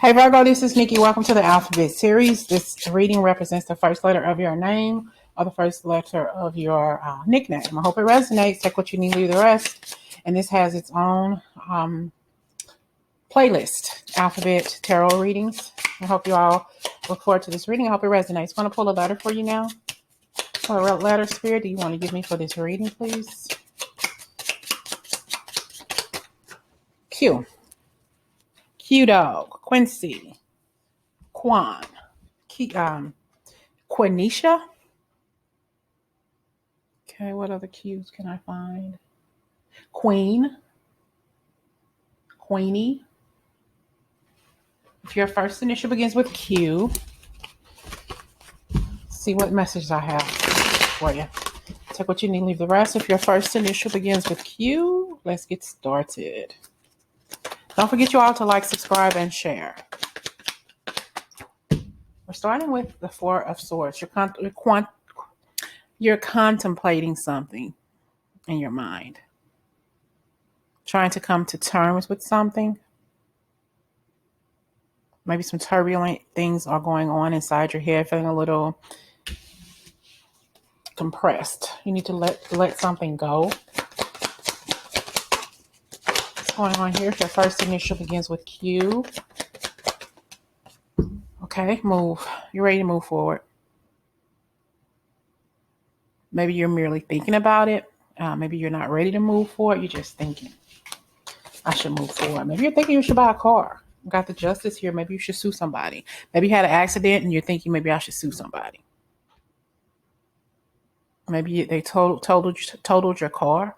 Hey Virgo, this is Nikki. Welcome to the Alphabet Series. This reading represents the first letter of your name or the first letter of your nickname. I hope it resonates. Take what you need, leave the rest. And this has its own playlist, Alphabet Tarot readings. I hope you all look forward to this reading. I hope it resonates. I want to pull a letter for you now. What letter, Spirit, do you want to give me for this reading, please? Q. Q-Dog, Quincy, Quan, Quenisha. Okay, what other Q's can I find? Queen, Queenie. If your first initial begins with Q, see what message I have for you. Take what you need, leave the rest. If your first initial begins with Q, let's get started. Don't forget you all to like, subscribe, and share. We're starting with the Four of Swords. You're contemplating something in your mind. Trying to come to terms with something. Maybe some turbulent things are going on inside your head, feeling a little compressed. You need to let something go. What's going on here? If your first initial begins with Q. Okay, move. You're ready to move forward. Maybe you're merely thinking about it. Maybe you're not ready to move forward. You're just thinking, I should move forward. Maybe you're thinking you should buy a car. You got the justice here. Maybe you should sue somebody. Maybe you had an accident and you're thinking maybe I should sue somebody. Maybe they totaled your car.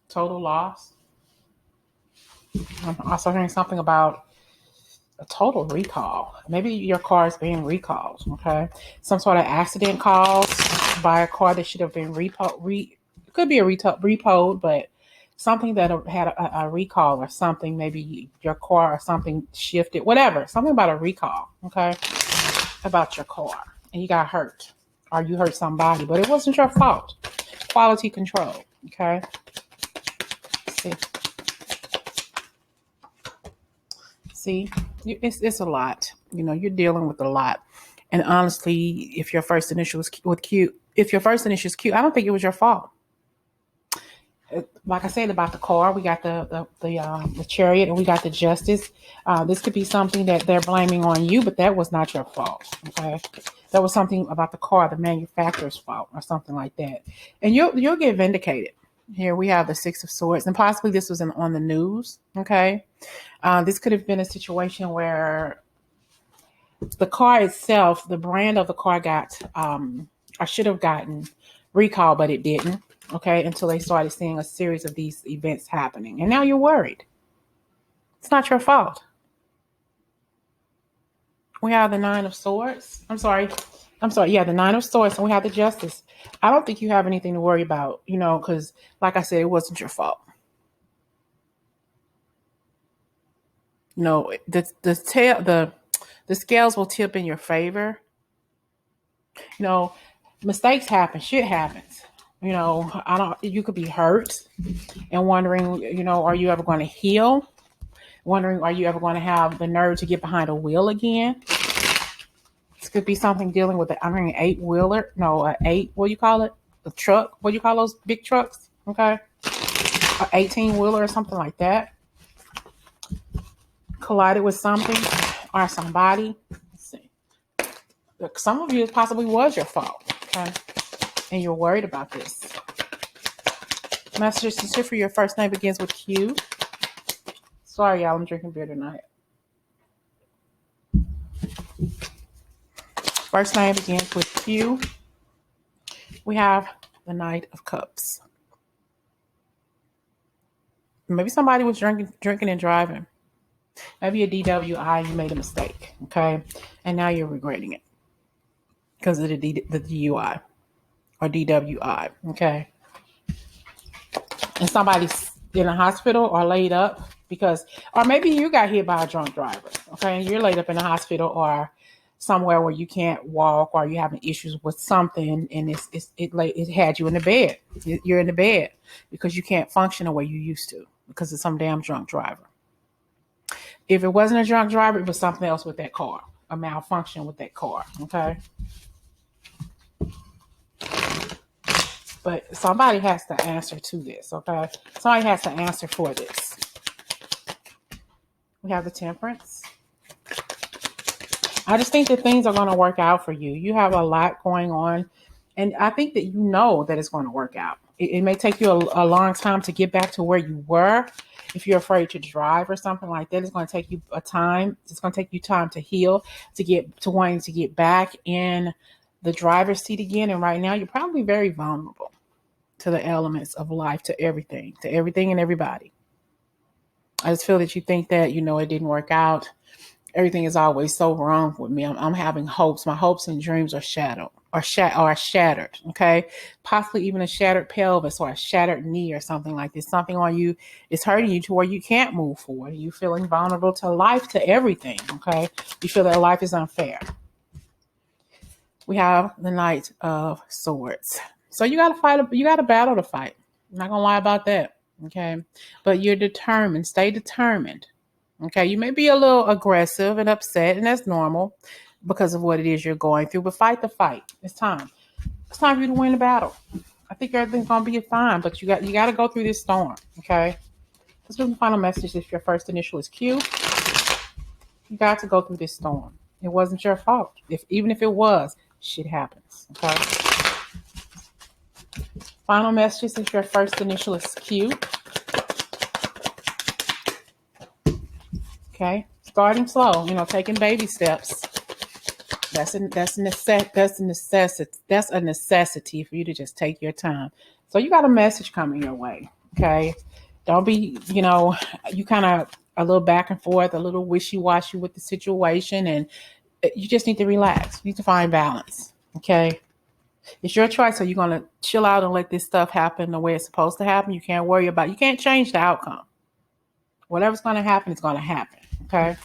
Total loss. I'm also hearing something about a total recall. Maybe your car is being recalled, okay? Some sort of accident caused by a car that should have been it could be a repoed, but something that had a recall or something. Maybe your car or something shifted, whatever. Something about a recall, okay? About your car. And you got hurt. Or you hurt somebody, but it wasn't your fault. Quality control, okay? See, it's a lot. You know, you're dealing with a lot. And honestly, if your first initial is with Q, I don't think it was your fault. Like I said about the car, we got the Chariot and we got the Justice. This could be something that they're blaming on you, but that was not your fault. Okay, that was something about the car, the manufacturer's fault, or something like that. And you'll get vindicated. Here we have the Six of Swords, and possibly this was on the news. Okay, this could have been a situation where the car itself, the brand of the car got, I should have gotten recall, but it didn't. Okay, until they started seeing a series of these events happening, and now you're worried. It's not your fault. We have the Nine of Swords. I'm sorry. Yeah, the Nine of Swords, and we have the Justice. I don't think you have anything to worry about, because like I said, it wasn't your fault. The scales will tip in your favor. Mistakes happen. Shit happens. You could be hurt and wondering, are you ever going to heal? Wondering, are you ever going to have the nerve to get behind a wheel again? This could be something dealing with an 8-wheeler. No, what do you call it? The truck. What do you call those big trucks? Okay. An 18-wheeler or something like that. Collided with something or somebody. Let's see. Some of you, it possibly was your fault. Okay. And you're worried about this. Message sincere for your first name begins with Q. Sorry, y'all, I'm drinking beer tonight. First name begins with Q. We have the Knight of Cups. Maybe somebody was drinking and driving. Maybe a DWI, you made a mistake, okay? And now you're regretting it because of the DUI or DWI, okay? And somebody's in a hospital or laid up or maybe you got hit by a drunk driver, okay? And you're laid up in a hospital or somewhere where you can't walk or you're having issues with something and it had you in the bed. You're in the bed because you can't function the way you used to because of some damn drunk driver. If it wasn't a drunk driver, it was something else with that car, a malfunction with that car. Okay. But somebody has to answer to this. Okay. Somebody has to answer for this. We have the Temperance. I just think that things are going to work out for you. You have a lot going on. And I think that you know that it's going to work out. It may take you a long time to get back to where you were. If you're afraid to drive or something like that, it's going to take you a time. It's going to take you time to heal, to get to wanting to get back in the driver's seat again. And right now, you're probably very vulnerable to the elements of life, to everything and everybody. I just feel that you think that, it didn't work out. Everything is always so wrong with me. I'm having hopes. My hopes and dreams are shattered. Are shattered, okay? Possibly even a shattered pelvis or a shattered knee or something like this. Something on you is hurting you to where you can't move forward. You feeling vulnerable to life, to everything, okay? You feel that life is unfair. We have the Knight of Swords. So you got to fight. You got a battle to fight. I'm not gonna lie about that, okay? But you're determined. Stay determined. Okay, you may be a little aggressive and upset, and that's normal because of what it is you're going through, but fight the fight. It's time. It's time for you to win the battle. I think everything's going to be fine, but you got to go through this storm, okay? Let's do the final message. If your first initial is Q, you got to go through this storm. It wasn't your fault. Even if it was, shit happens, okay? Final message. If your first initial is Q, okay? Starting slow, taking baby steps. That's a necessity for you to just take your time. So you got a message coming your way, okay? Don't be, you kind of a little back and forth, a little wishy-washy with the situation, and you just need to relax. You need to find balance, okay? It's your choice. So you're going to chill out and let this stuff happen the way it's supposed to happen. You can't change the outcome. Whatever's going to happen is going to happen, okay?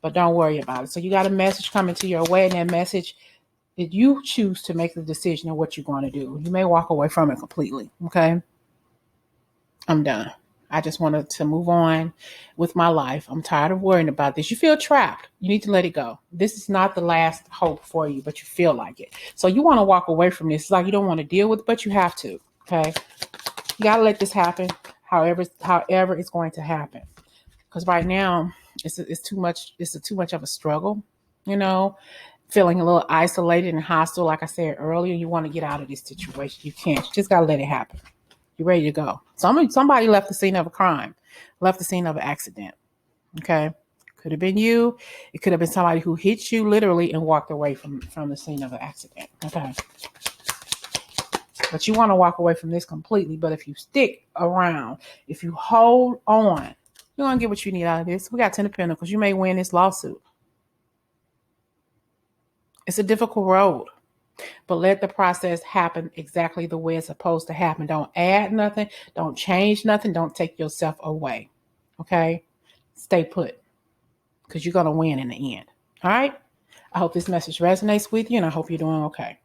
But don't worry about it. So you got a message coming to your way, and that message that you choose to make the decision of what you're going to do. You may walk away from it completely. Okay. I'm done. I just wanted to move on with my life. I'm tired of worrying about this. You feel trapped. You need to let it go. This is not the last hope for you, but you feel like it. So you want to walk away from this. It's like you don't want to deal with it, but you have to. Okay. You got to let this happen. However it's going to happen. Because right now it's too much. It's too much of a struggle, feeling a little isolated and hostile. Like I said earlier, you want to get out of this situation. You can't. You just got to let it happen. You're ready to go. Somebody left the scene of a crime, left the scene of an accident. Okay. Could have been you. It could have been somebody who hit you literally and walked away from the scene of an accident. Okay. But you want to walk away from this completely. But if you stick around, if you hold on, you're going to get what you need out of this. We got 10 of Pentacles. You may win this lawsuit. It's a difficult road, but let the process happen exactly the way it's supposed to happen. Don't add nothing. Don't change nothing. Don't take yourself away. Okay? Stay put, because you're going to win in the end. All right? I hope this message resonates with you, and I hope you're doing okay.